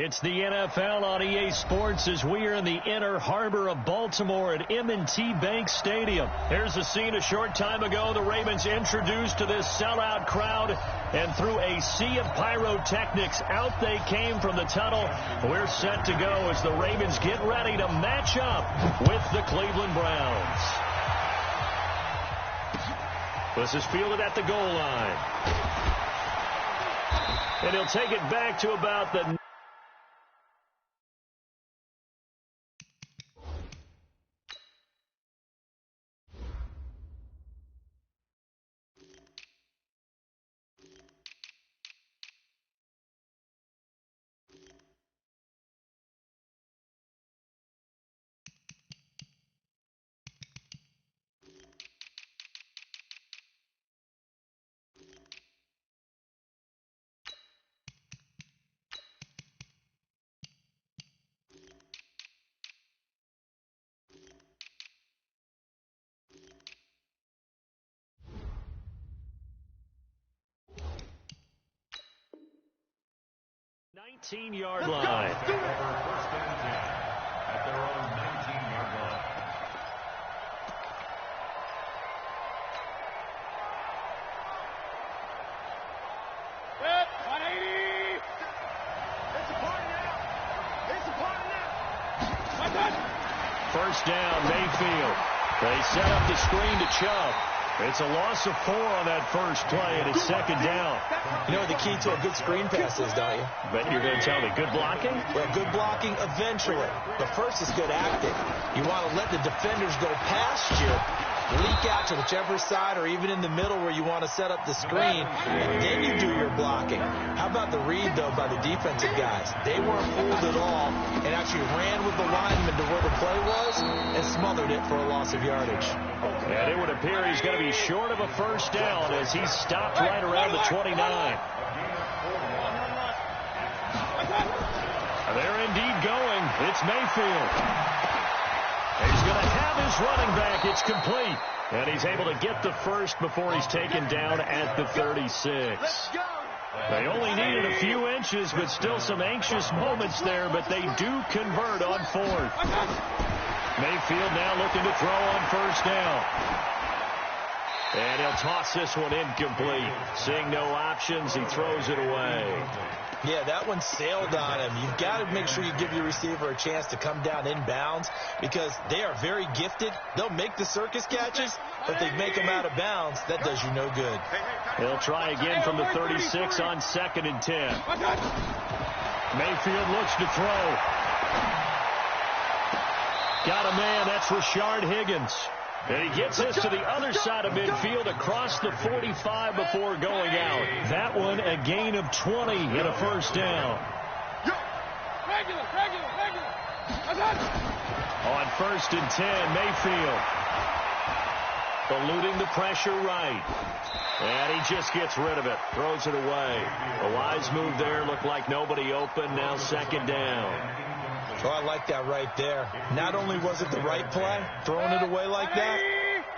It's the NFL on EA Sports as we are in the inner harbor of Baltimore at M&T Bank Stadium. Here's a scene a short time ago. The Ravens introduced to this sellout crowd, and through a sea of pyrotechnics, out they came from the tunnel. We're set to go as the Ravens get ready to match up with the Cleveland Browns. This is fielded at the goal line. And he'll take it back to about the... ...19-yard line. First and 10 at their own 19-yard line. Set, 180. It's a party now. It's a party now. First down, Mayfield. They set up the screen to Chubb. It's a loss of 4 on that first play, and it's second down. You know what the key to a good screen pass is, don't you? But you're going to tell me, good blocking? Well, good blocking eventually. But first is good acting. You want to let the defenders go past you, leak out to whichever side or even in the middle where you want to set up the screen, and then you do your blocking. How about the read, though, by the defensive guys? They weren't fooled at all and actually ran with the lineman to where the play was and smothered it for a loss of yardage. And it would appear he's going to be short of a first down as he's stopped right around the 29. They're indeed going. It's Mayfield. He's going to have his running back. It's complete. And he's able to get the first before he's taken down at the 36. They only needed a few inches, but still some anxious moments there, but they do convert on fourth. Mayfield now looking to throw on first down. And he'll toss this one incomplete. Seeing no options, he throws it away. Yeah, that one sailed on him. You've got to make sure you give your receiver a chance to come down inbounds because they are very gifted. They'll make the circus catches, but they make them out of bounds. That does you no good. He'll try again from the 36 on 2nd and 10. Mayfield looks to throw. Got a man, that's Rashard Higgins. And he gets this to the other side of midfield across the 45 before going out. That one a gain of 20 and a first down. Regular. On 1st and 10, Mayfield. Eluding the pressure right. And he just gets rid of it. Throws it away. A wise move there. Looked like nobody open. Now 2nd down. Oh, I like that right there. Not only was it the right play, throwing it away like that,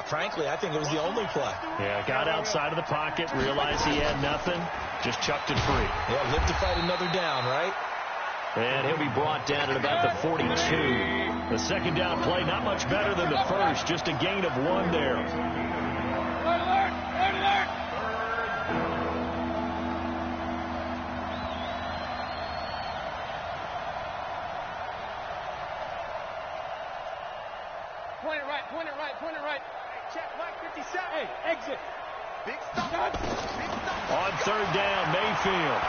frankly, I think it was the only play. Yeah, got outside of the pocket, realized he had nothing, just chucked it free. Yeah, live to fight another down, right? And he'll be brought down at about the 42. The 2nd down play, not much better than the first, just a gain of 1 there. Alert! Point it right. Check, Mike, 57. Hey, exit. Big stop. On 3rd down, Mayfield.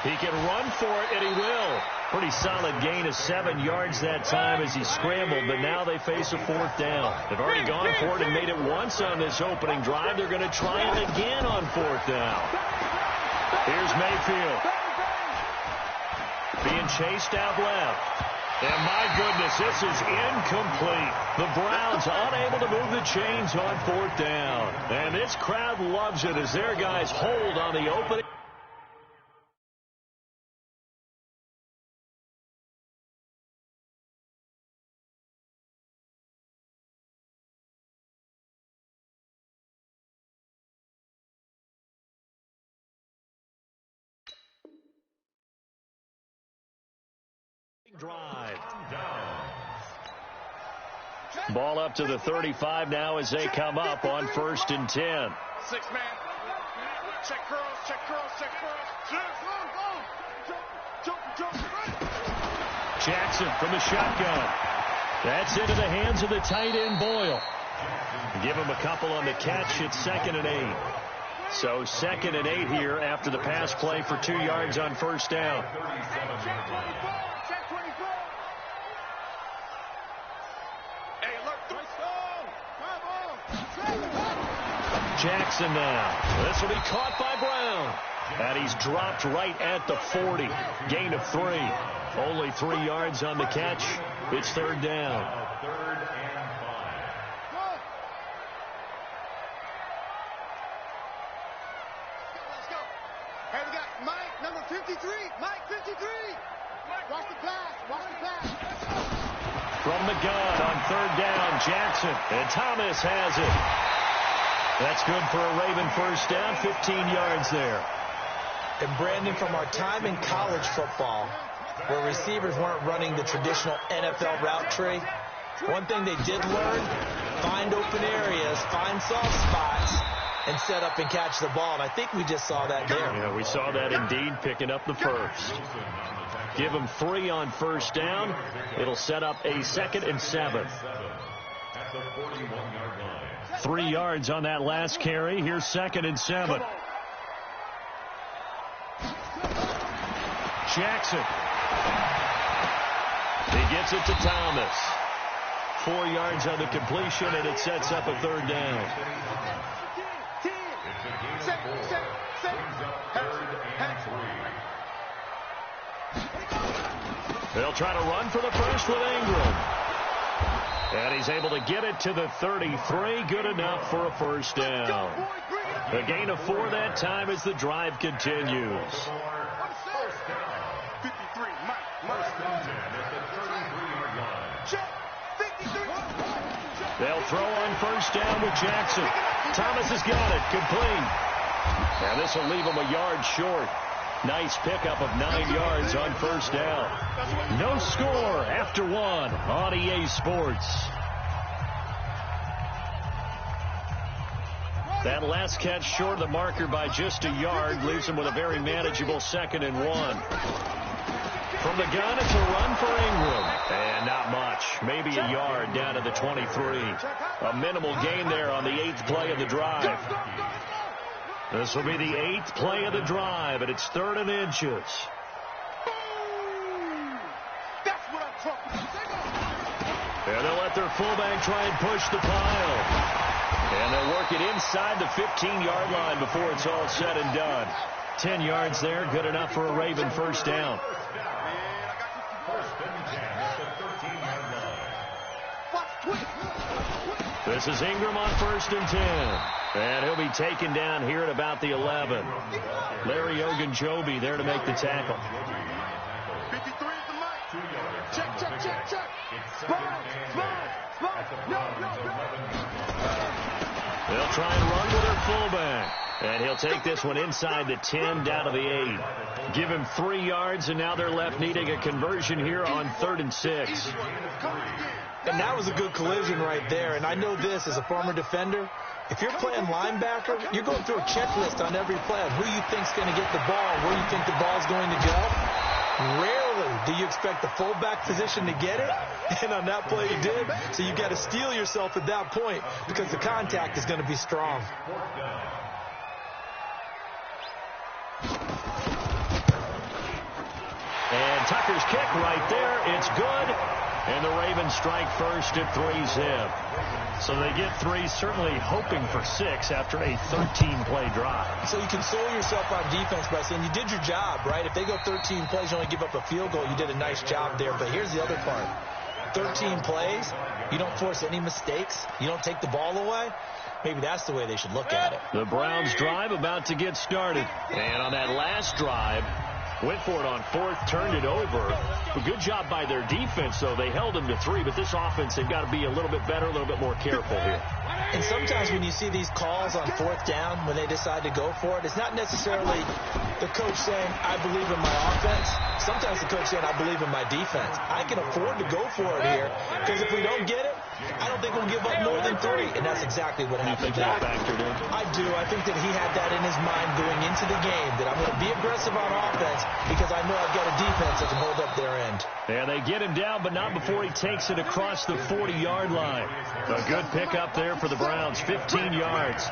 He can run for it, and he will. Pretty solid gain of 7 yards that time as he scrambled, but now they face a 4th down. They've already gone for it and made it once on this opening drive. They're going to try it again on 4th down. Here's Mayfield. Being chased out left. And my goodness, this is incomplete. The Browns unable to move the chains on 4th down. And this crowd loves it as their guys hold on the opening. Drive. Ball up to the 35 now as they come up on 1st and 10. 6-man. Check curls, check curls, check curls. Jump. Jackson from the shotgun. That's into the hands of the tight end, Boyle. Give him a couple on the catch. It's 2nd and 8. So 2nd and 8 here after the pass play for 2 yards on 1st down. Jackson now. This will be caught by Brown. And he's dropped right at the 40. Gain of 3. Only 3 yards on the catch. It's 3rd down. Let's go. Hey, we got Mike, number 53. Mike, 53. Watch the pass. From the gun on 3rd down, Jackson. And Thomas has it. That's good for a Raven 1st down, 15 yards there. And Brandon, from our time in college football, where receivers weren't running the traditional NFL route tree, one thing they did learn, find open areas, find soft spots, and set up and catch the ball. And I think we just saw that there. Yeah, we saw that indeed, picking up the 1st. Give him 3 on 1st down. It'll set up a 2nd and 7. 3 yards on that last carry. Here's 2nd and 7. Jackson. He gets it to Thomas. 4 yards on the completion, and it sets up a 3rd down. They'll try to run for the 1st with Ingram. And he's able to get it to the 33. Good enough for a 1st down. A gain of 4 that time as the drive continues. 53, Mike. They'll throw on 1st down with Jackson. Thomas has got it. Complete. And this will leave him a yard short. Nice pickup of 9 yards on 1st down. No score after 1 on EA Sports. That last catch short of the marker by just a yard leaves him with a very manageable 2nd and 1. From the gun, it's a run for Ingram. And not much. Maybe a yard down to the 23. A minimal gain there on the 8th play of the drive. This will be the 8th play of the drive, and it's 3rd and inches. That's what I'm talking about. And they'll let their fullback try and push the pile. And they'll work it inside the 15-yard line before it's all said and done. 10 yards there, good enough for a Raven 1st down. This is Ingram on 1st and 10. And he'll be taken down here at about the 11. Larry Ogunjobi there to make the tackle. 53 is the mic. Check. Spot. No. They'll try and run with their fullback. And he'll take this one inside the 10 down to the 8. Give him 3 yards, and now they're left needing a conversion here on 3rd and 6. And that was a good collision right there. And I know this as a former defender. If you're playing linebacker, you're going through a checklist on every play on who you think's going to get the ball, where you think the ball's going to go. Rarely do you expect the fullback position to get it. And on that play, you did. So you got to steel yourself at that point because the contact is going to be strong. And Tucker's kick right there. It's good. And the Ravens strike first at 3-zip. So they get 3, certainly hoping for 6 after a 13-play drive. So you console yourself on defense by saying you did your job, right? If they go 13 plays, you only give up a field goal, you did a nice job there. But here's the other part. 13 plays, you don't force any mistakes, you don't take the ball away. Maybe that's the way they should look at it. The Browns drive about to get started. And on that last drive, went for it on 4th, turned it over. A good job by their defense, though. They held them to 3, but this offense, they've got to be a little bit better, a little bit more careful here. And sometimes when you see these calls on 4th down, when they decide to go for it, it's not necessarily the coach saying, I believe in my offense. Sometimes the coach saying, I believe in my defense. I can afford to go for it here, because if we don't get it, I don't think we'll give up more than 3. And that's exactly what happened. You think that factored in? I do. I think that he had that in his mind going into the game, that I'm going to be aggressive on offense because I know I've got a defense that can hold up their end. And they get him down, but not before he takes it across the 40-yard line. A good pickup there for the Browns, 15 yards.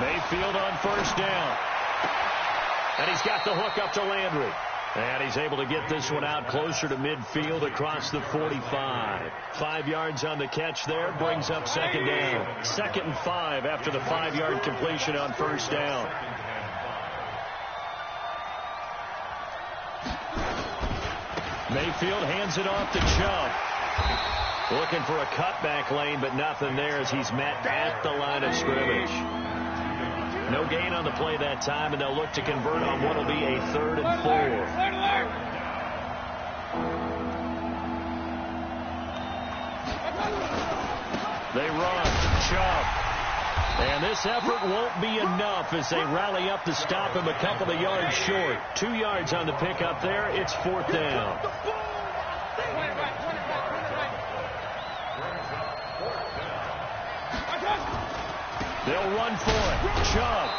Mayfield on 1st down. And he's got the hook up to Landry. And he's able to get this one out closer to midfield across the 45. 5 yards on the catch there, brings up 2nd down. 2nd and 5 after the 5-yard completion on 1st down. Mayfield hands it off to Chubb. Looking for a cutback lane, but nothing there as he's met at the line of scrimmage. No gain on the play that time, and they'll look to convert on what will be a 3rd and 4. They run. Chubb. And this effort won't be enough as they rally up to stop him a couple of yards short. 2 yards on the pickup there. It's 4th down. They'll run for it. Chubb.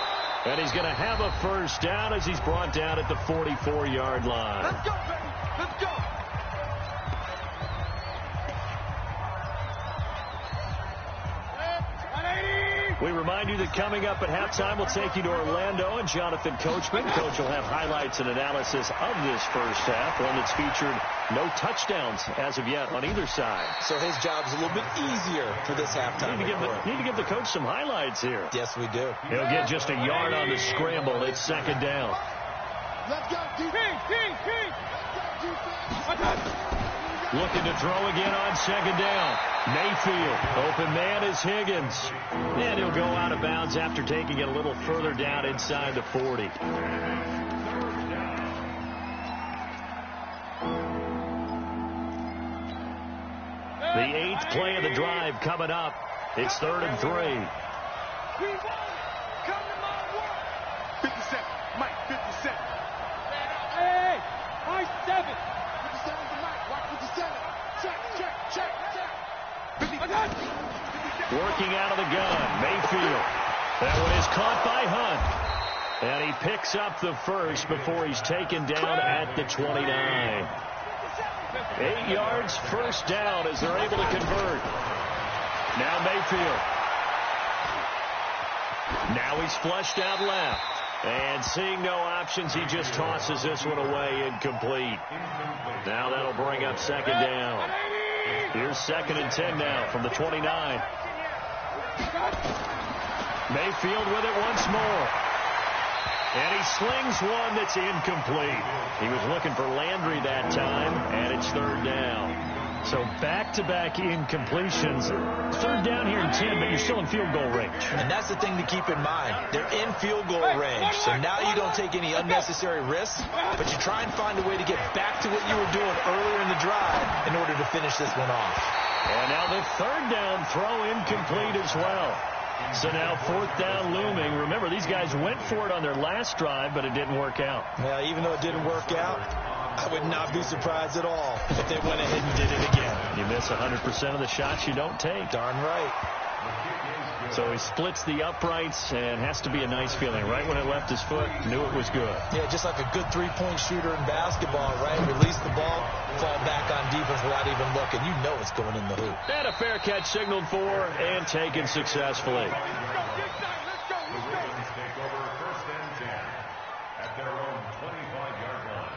And he's going to have a 1st down as he's brought down at the 44-yard line. Let's go, baby. Let's go. We remind you that coming up at halftime, we'll take you to Orlando and Jonathan Coachman. Coach will have highlights and analysis of this first half, one that's featured no touchdowns as of yet on either side. So his job's a little bit easier for this halftime. Need to give the coach some highlights here. Yes, we do. He'll get just a yard on the scramble. It's 2nd down. Let's go, defense. Looking to throw again on 2nd down. Mayfield. Open man is Higgins. And he'll go out of bounds after taking it a little further down inside the 40. The 8th play of the drive coming up. It's 3rd and 3. 57. Mike, 57. Hey, Mike, 7. 57 to Mike. Watch 57. Check. Working out of the gun. Mayfield. That one is caught by Hunt. And he picks up the 1st before he's taken down at the 29. 8 yards, 1st down as they're able to convert. Now Mayfield. Now he's flushed out left. And seeing no options, he just tosses this one away, incomplete. Now that'll bring up 2nd down. Here's 2nd and 10 now from the 29. Mayfield with it once more. And he slings one that's incomplete. He was looking for Landry that time, and it's 3rd down. So back-to-back incompletions. 3rd down here in 10, but you're still in field goal range. And that's the thing to keep in mind. They're in field goal range. So now you don't take any unnecessary risks, but you try and find a way to get back to what you were doing earlier in the drive in order to finish this one off. And now the 3rd down throw incomplete as well. So now 4th down looming. Remember, these guys went for it on their last drive, but it didn't work out. Well, even though it didn't work out, I would not be surprised at all if they went ahead and did it again. You miss 100% of the shots you don't take. Darn right. So he splits the uprights, and has to be a nice feeling. Right when it left his foot, knew it was good. Yeah, just like a good three-point shooter in basketball, right? Release the ball, fall back on defense without even looking. You know it's going in the hoop. And a fair catch signaled for and taken successfully. Ravens take over 1st and 10 at their own 25-yard line.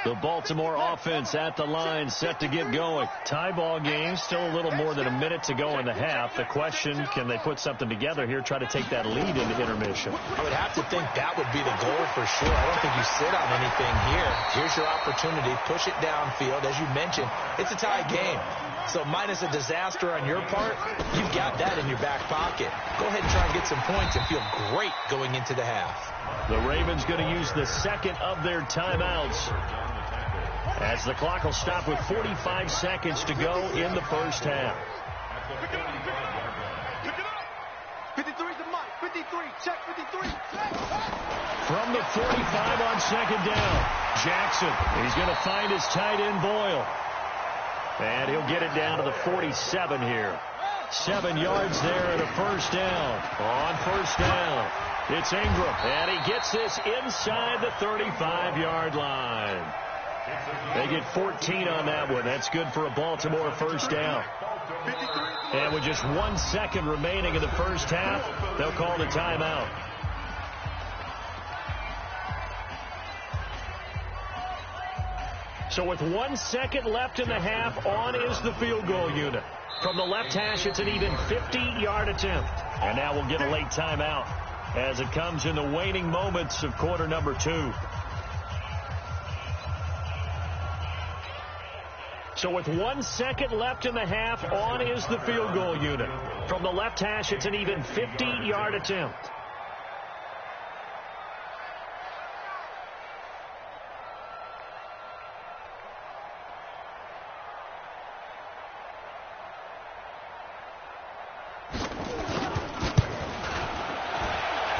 The Baltimore offense at the line, set to get going. Tie ball game, still a little more than a minute to go in the half. The question, can they put something together here, try to take that lead into intermission? I would have to think that would be the goal for sure. I don't think you sit on anything here. Here's your opportunity. Push it downfield. As you mentioned, it's a tie game. So minus a disaster on your part, you've got that in your back pocket. Go ahead and try and get some points and feel great going into the half. The Ravens going to use the second of their timeouts, as the clock will stop with 45 seconds to go in the first half. 53 to Mike. 53. Check 53. From the 45 on second down, Jackson. He's going to find his tight end, Boyle. And he'll get it down to the 47 here. 7 yards there and a first down. On first down, it's Ingram. And he gets this inside the 35-yard line. They get 14 on that one. That's good for a Baltimore first down. And with just 1 second remaining in the first half, they'll call the timeout. So with 1 second left in the half, on is the field goal unit. From the left hash, it's an even 50-yard attempt. And now we'll get a late timeout as it comes in the waning moments of quarter number 2. So with 1 second left in the half, on is the field goal unit. From the left hash, it's an even 50-yard attempt.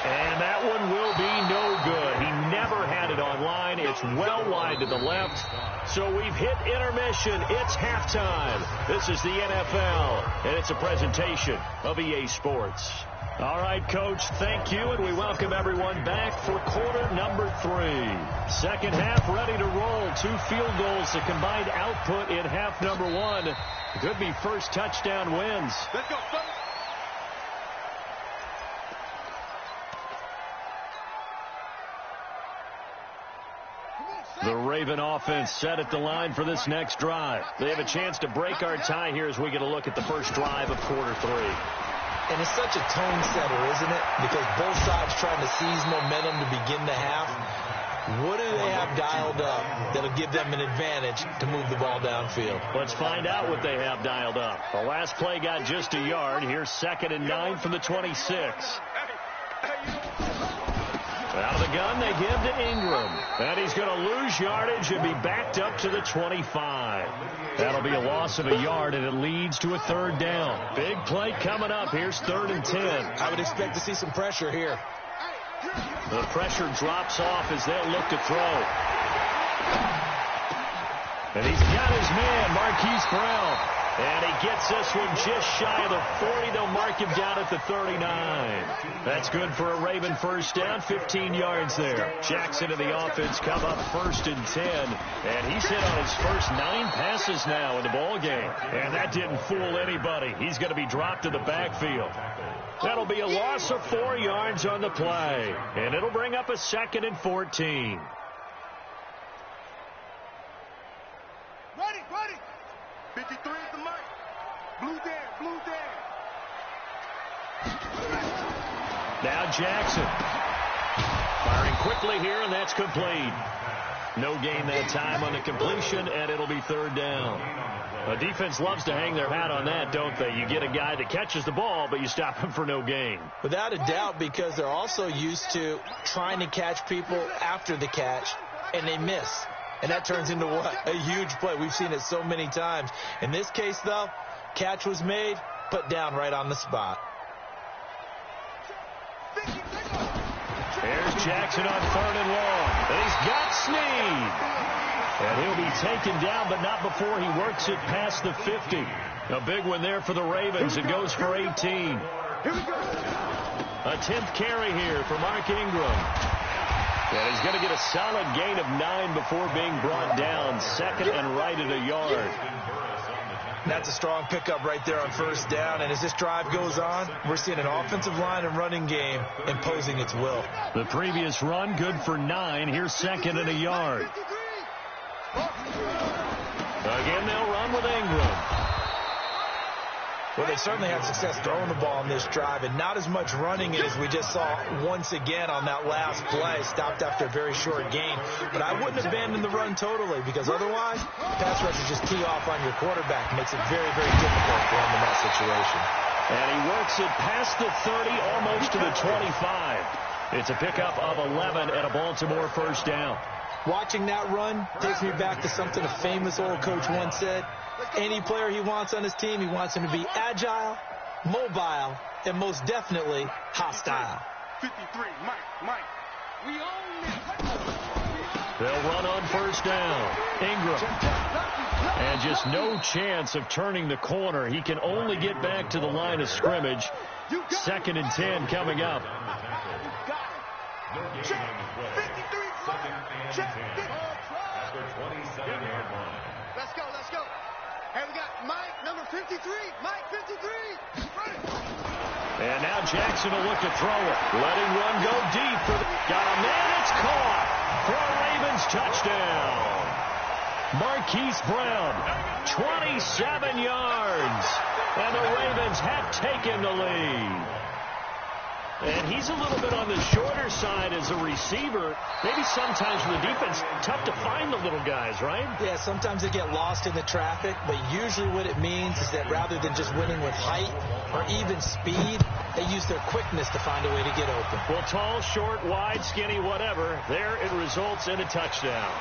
And that one will be no good. He never had it on line. It's well wide to the left. So we've hit intermission. It's halftime. This is the NFL, and it's a presentation of EA Sports. All right, Coach, thank you, and we welcome everyone back for quarter number 3. Second half ready to roll. 2 field goals, the combined output in half number 1. Could be first touchdown wins. Let's go, fellas. The Raven offense set at the line for this next drive. They have a chance to break our tie here as we get a look at the first drive of quarter 3. And it's such a tone setter, isn't it? Because both sides trying to seize momentum to begin the half. What do they have dialed up that'll give them an advantage to move the ball downfield? Let's find out what they have dialed up. The last play got just a yard. Here's 2nd and 9 from the 26. Out of the gun, they give to Ingram. And he's going to lose yardage and be backed up to the 25. That'll be a loss of a yard, and it leads to a 3rd down. Big play coming up. Here's 3rd and 10. I would expect to see some pressure here. The pressure drops off as they'll look to throw. And he's got his man, Marquise Brown. And he gets this one just shy of the 40. They'll mark him down at the 39. That's good for a Raven first down, 15 yards there. Jackson and the offense come up 1st and 10. And he's hit on his first 9 passes now in the ball game. And that didn't fool anybody. He's going to be dropped to the backfield. That'll be a loss of 4 yards on the play. And it'll bring up a 2nd and 14. Ready. 53 is the mic. Blue down. Now Jackson. Firing quickly here, and that's complete. No gain that time on the completion, and it'll be 3rd down. A defense loves to hang their hat on that, don't they? You get a guy that catches the ball, but you stop him for no gain. Without a doubt, because they're also used to trying to catch people after the catch, and they miss. And that turns into what? A huge play. We've seen it so many times. In this case, though, catch was made, put down right on the spot. There's Jackson on 3rd and long. And he's got Snead. And he'll be taken down, but not before he works it past the 50. A big one there for the Ravens. It goes for 18. A 10th carry here for Mark Ingram. And he's going to get a solid gain of 9 before being brought down. 2nd and right at a yard. That's a strong pickup right there on 1st down. And as this drive goes on, we're seeing an offensive line and running game imposing its will. The previous run, good for 9. Here's 2nd and a yard. Again, they'll run with Ingram. Well, they certainly had success throwing the ball on this drive, and not as much running it as we just saw once again on that last play. Stopped after a very short gain. But I wouldn't abandon the run totally, because otherwise, pass rush is just tee off on your quarterback. Makes it very, very difficult for him in that situation. And he works it past the 30, almost to the 25. It's a pickup of 11 and a Baltimore first down. Watching that run takes me back to something a famous old coach once said. Any player he wants on his team, he wants him to be agile, mobile, and most definitely hostile. 53, Mike. We own it. They'll run on first down. Ingram. And just no chance of turning the corner. He can only get back to the line of scrimmage. 2nd and 10 coming up. Check. 53, check. After 27-yard line. Let's go. Hey, we got Mike, number 53. Mike, 53. And now Jackson will look to throw it. Letting run go deep. Got a man. It's caught for a Ravens touchdown. Marquise Brown, 27 yards. And the Ravens have taken the lead. And he's a little bit on the shorter side as a receiver. Maybe sometimes for the defense, tough to find the little guys, right? Yeah, sometimes they get lost in the traffic, but usually what it means is that rather than just winning with height or even speed, they use their quickness to find a way to get open. Well, tall, short, wide, skinny, whatever, there it results in a touchdown.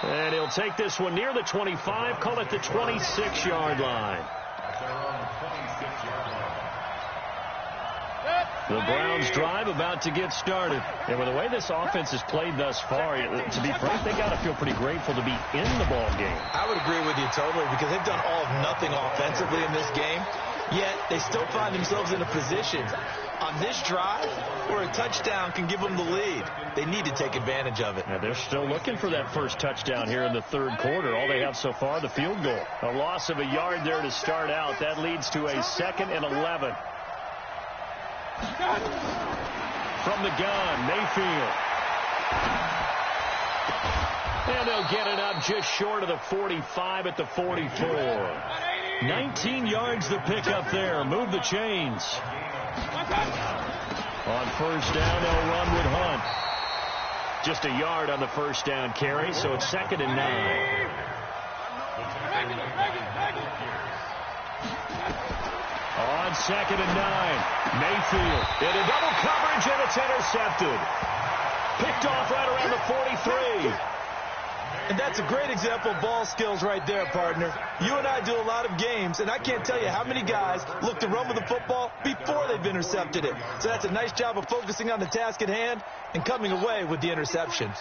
And he'll take this one near the 25, call it the 26-yard line. The Browns drive about to get started. And with the way this offense has played thus far, to be frank, they got to feel pretty grateful to be in the ball game. I would agree with you totally, because they've done all of nothing offensively in this game, yet they still find themselves in a position on this drive where a touchdown can give them the lead. They need to take advantage of it. Now they're still looking for that first touchdown here in the third quarter. All they have so far, the field goal. A loss of a yard there to start out. That leads to a 2nd and 11. From the gun, Mayfield. And they'll get it up just short of the 45 at the 44. 19 yards the pickup there. Move the chains. On first down, they'll run with Hunt. Just a yard on the first down carry, so it's 2nd and 9. On 2nd and 9, Mayfield into double coverage, and it's intercepted. Picked off right around the 43. And that's a great example of ball skills right there, partner. You and I do a lot of games, and I can't tell you how many guys look to run with the football before they've intercepted it. So that's a nice job of focusing on the task at hand and coming away with the interception.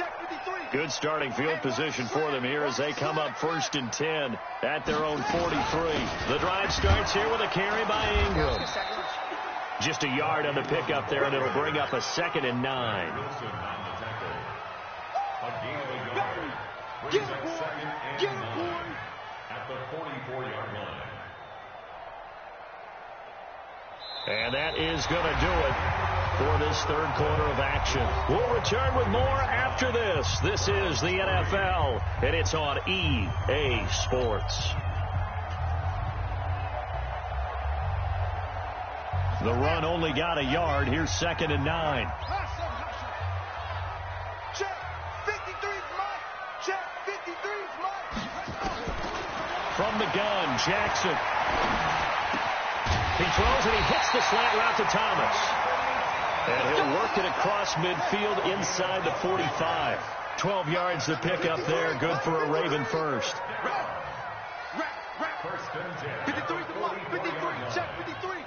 Good starting field position for them here as they come up 1st and 10 at their own 43. The drive starts here with a carry by Ingram. Just a yard on the pickup there, and it'll bring up a 2nd and 9. Get a boy. At the 44-yard line. And that is going to do it for this third quarter of action. We'll return with more after this. This is the NFL, and it's on EA Sports. The run only got a yard. Here's 2nd and 9. Check. 53's Mike. Check. 53's Mike. From the gun, Jackson. He throws and he hits the slant route to Thomas. And he'll work it across midfield inside the 45. 12 yards to pick up there. Good for a Raven first. 53's the Mike. 53. Check. 53.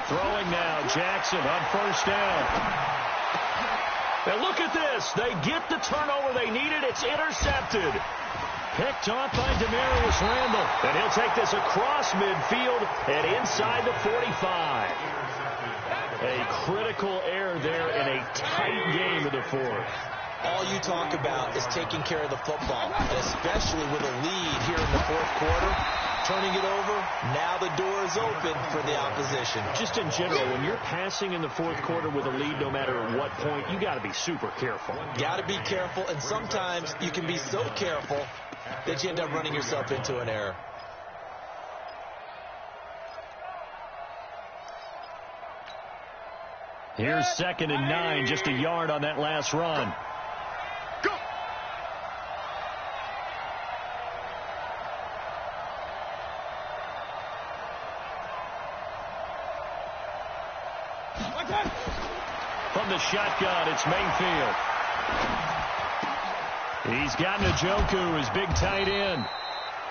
Throwing now, Jackson on first down. Now look at this. They get the turnover they needed. It's intercepted. Picked off by Demarius Randall. And he'll take this across midfield and inside the 45. A critical error there in a tight game of the fourth. All you talk about is taking care of the football, and especially with a lead here in the fourth quarter. Turning it over, now the door is open for the opposition. Just in general, when you're passing in the fourth quarter with a lead, no matter at what point, you got to be super careful. Got to be careful, and sometimes you can be so careful that you end up running yourself into an error. Here's 2nd and 9, just a yard on that last run. Go. From the shotgun, it's Mayfield. He's got Njoku, his big tight end.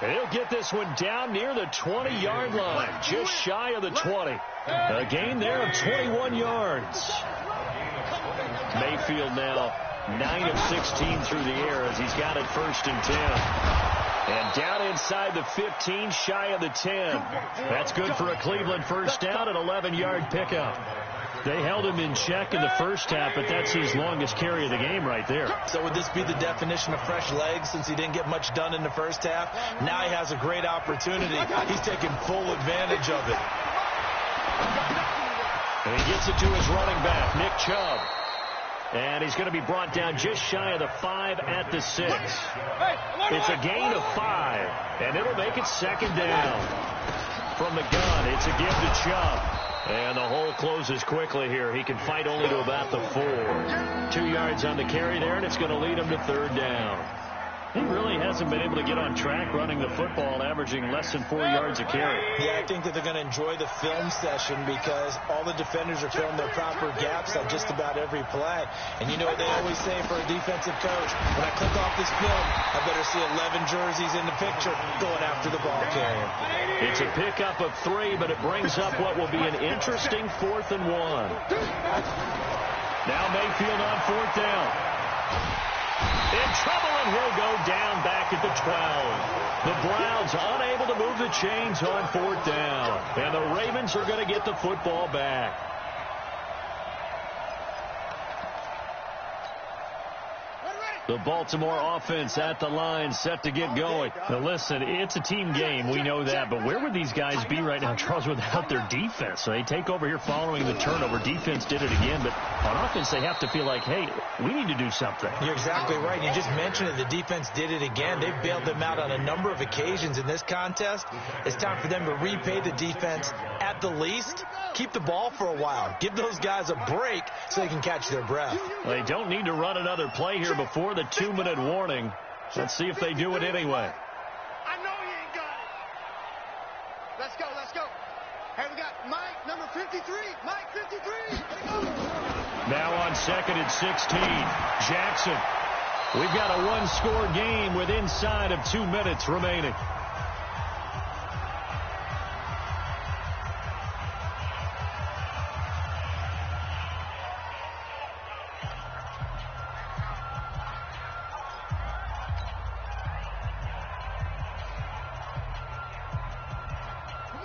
He'll get this one down near the 20-yard line, just shy of the 20. A gain there of 21 yards. Mayfield now 9 of 16 through the air as he's got it 1st and 10. And down inside the 15, shy of the 10. That's good for a Cleveland first down, an 11-yard pickup. They held him in check in the first half, but that's his longest carry of the game right there. So would this be the definition of fresh legs since he didn't get much done in the first half? Now he has a great opportunity. He's taking full advantage of it. And he gets it to his running back, Nick Chubb. And he's going to be brought down just shy of the 5 at the 6. It's a gain of 5, and it'll make it 2nd down. From the gun, it's a give to Chubb. And the hole closes quickly here. He can fight only to about the 4. 2 yards on the carry there, and it's going to lead him to 3rd down. He really hasn't been able to get on track running the football, averaging less than 4 yards a carry. Yeah, I think that they're going to enjoy the film session because all the defenders are filling their proper gaps on just about every play. And you know what they always say for a defensive coach? When I click off this film, I better see 11 jerseys in the picture going after the ball carrier. It's a pickup of 3, but it brings up what will be an interesting 4th and 1. Now Mayfield on 4th down. In trouble, and he'll go down back at the 12. The Browns unable to move the chains on 4th down. And the Ravens are going to get the football back. The Baltimore offense at the line, set to get going. Now listen, it's a team game, we know that, but where would these guys be right now, Charles, without their defense? So they take over here following the turnover. Defense did it again, but on offense they have to feel like, hey, we need to do something. You're exactly right. You just mentioned it. The defense did it again. They've bailed them out on a number of occasions in this contest. It's time for them to repay the defense at the least. Keep the ball for a while. Give those guys a break so they can catch their breath. They don't need to run another play here before the 2-minute warning. Let's see if they do it anyway. I know he ain't got it. Let's go, let's go. Hey, we got Mike, number 53. Mike, 53. Now on 2nd and 16, Jackson. We've got a one-score game with inside of 2 minutes remaining.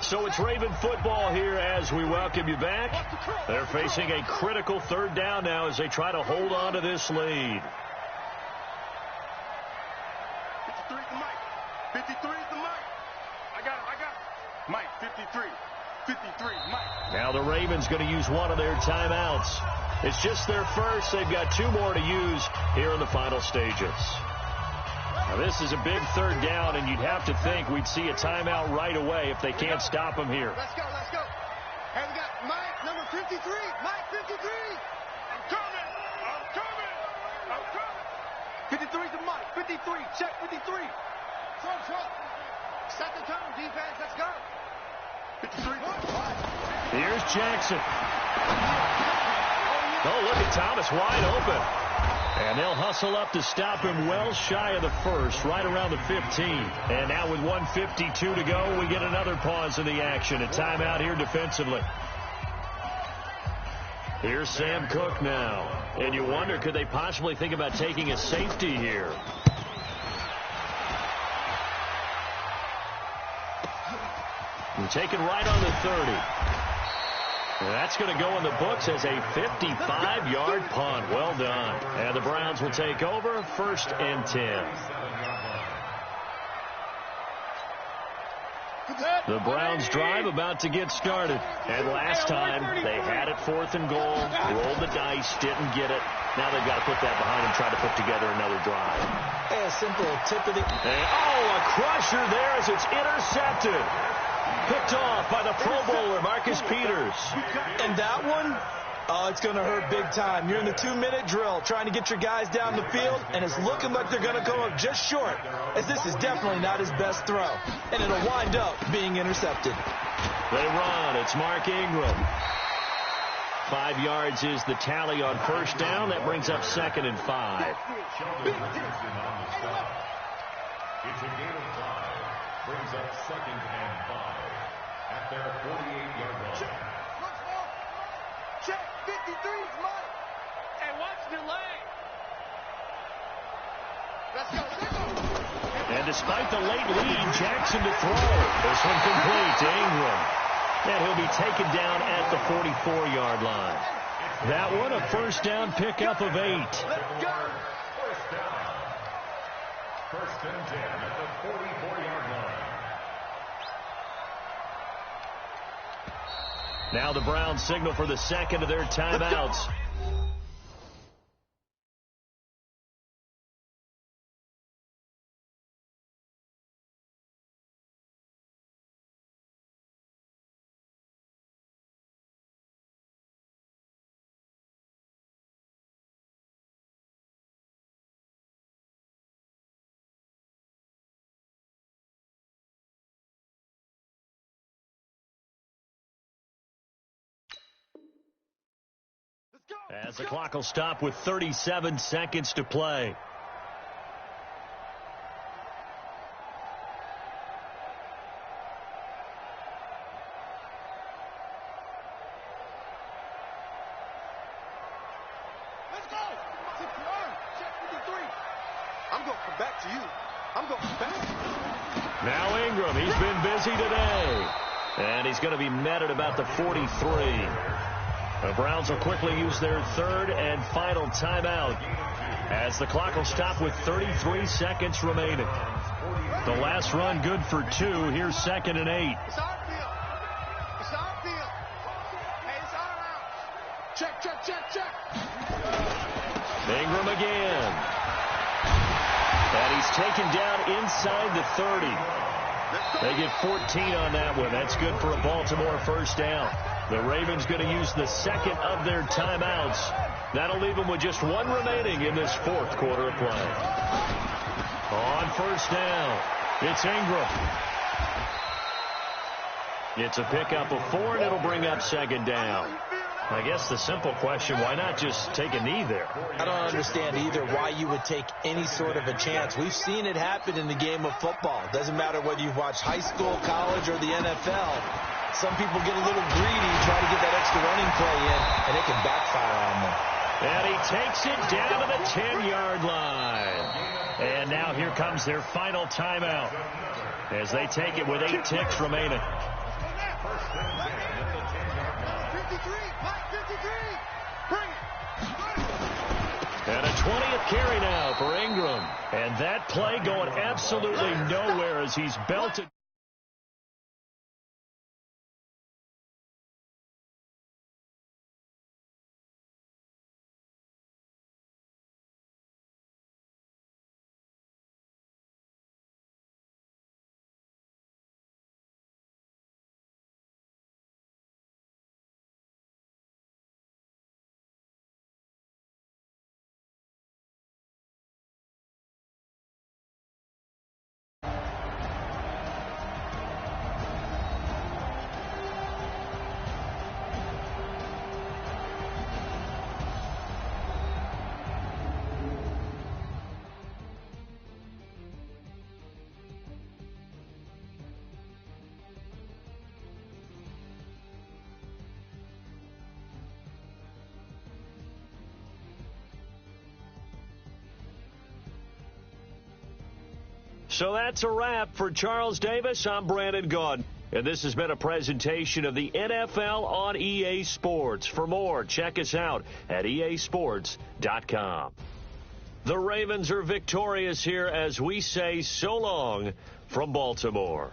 So it's Raven football here as we welcome you back. They're facing a critical 3rd down now as they try to hold on to this lead. 53 to Mike. 53 to Mike. I got it. Mike, 53. 53, Mike. Now the Ravens going to use one of their timeouts. It's just their first. They've got 2 more to use here in the final stages. Now this is a big 3rd down, and you'd have to think we'd see a timeout right away if they can't stop them here. Let's go, let's go. Hey, we got Mike, number 53. Mike, 53. I'm coming. I'm coming. I'm coming. 53 to Mike. 53. Check 53. Front. Set the tone, defense. Let's go. 53. Here's Jackson. Oh, look at Thomas wide open. And they'll hustle up to stop him well shy of the 1st, right around the 15. And now with 1:52 to go, we get another pause in the action. A timeout here defensively. Here's Sam Cook now. And you wonder, could they possibly think about taking a safety here? And taken right on the 30. And that's going to go in the books as a 55-yard punt. Well done. And the Browns will take over 1st and 10. The Browns drive about to get started. And last time, they had it 4th and goal, rolled the dice, didn't get it. Now they've got to put that behind and try to put together another drive. Hey, a simple tip of the... a crusher there as it's intercepted. Picked off by the Pro Bowler, Marcus Peters. And that one, it's going to hurt big time. You're in the 2-minute drill trying to get your guys down the field, and it's looking like they're going to come up just short, as this is definitely not his best throw. And it'll wind up being intercepted. They run. It's Mark Ingram. 5 yards is the tally on first down. That brings up 2nd and 5. It's a gain of 5. Brings up 2nd and 5 at their 48-yard line. Check, 53's Mike. Hey, watch the leg. Let's go, let's go. And despite the late lead, Jackson to throw. This one complete to Ingram. And he'll be taken down at the 44-yard line. That one, a first down pickup of 8. Let's go. First down. 1st and 10 at the 44-yard line. Now the Browns signal for the 2nd of their timeouts. As the clock will stop with 37 seconds to play. Let's go. Check 53. I'm going to come back to you. I'm going to come back. Now Ingram, he's been busy today. And he's going to be met at about the 43. The Browns will quickly use their 3rd and final timeout as the clock will stop with 33 seconds remaining. The last run good for 2. Here's 2nd and 8. It's our field. It's our field. Hey, it's our out. Check, check, check, check. Ingram again. And he's taken down inside the 30. They get 14 on that one. That's good for a Baltimore first down. The Ravens going to use the 2nd of their timeouts. That'll leave them with just 1 remaining in this 4th quarter of play. On first down, it's Ingram. It's a pickup of 4, and it'll bring up 2nd down. I guess the simple question, why not just take a knee there? I don't understand either why you would take any sort of a chance. We've seen it happen in the game of football. Doesn't matter whether you've watched high school, college, or the NFL. Some people get a little greedy, try to get that extra running play in, and it can backfire on them. And he takes it down to the 10-yard line. And now here comes their final timeout as they take it with 8 ticks remaining. 53, Mike, 53. Bring it. And a 20th carry now for Ingram. And that play going absolutely nowhere as he's belted. So that's a wrap for Charles Davis. I'm Brandon Gaudin. And this has been a presentation of the NFL on EA Sports. For more, check us out at easports.com. The Ravens are victorious here as we say so long from Baltimore.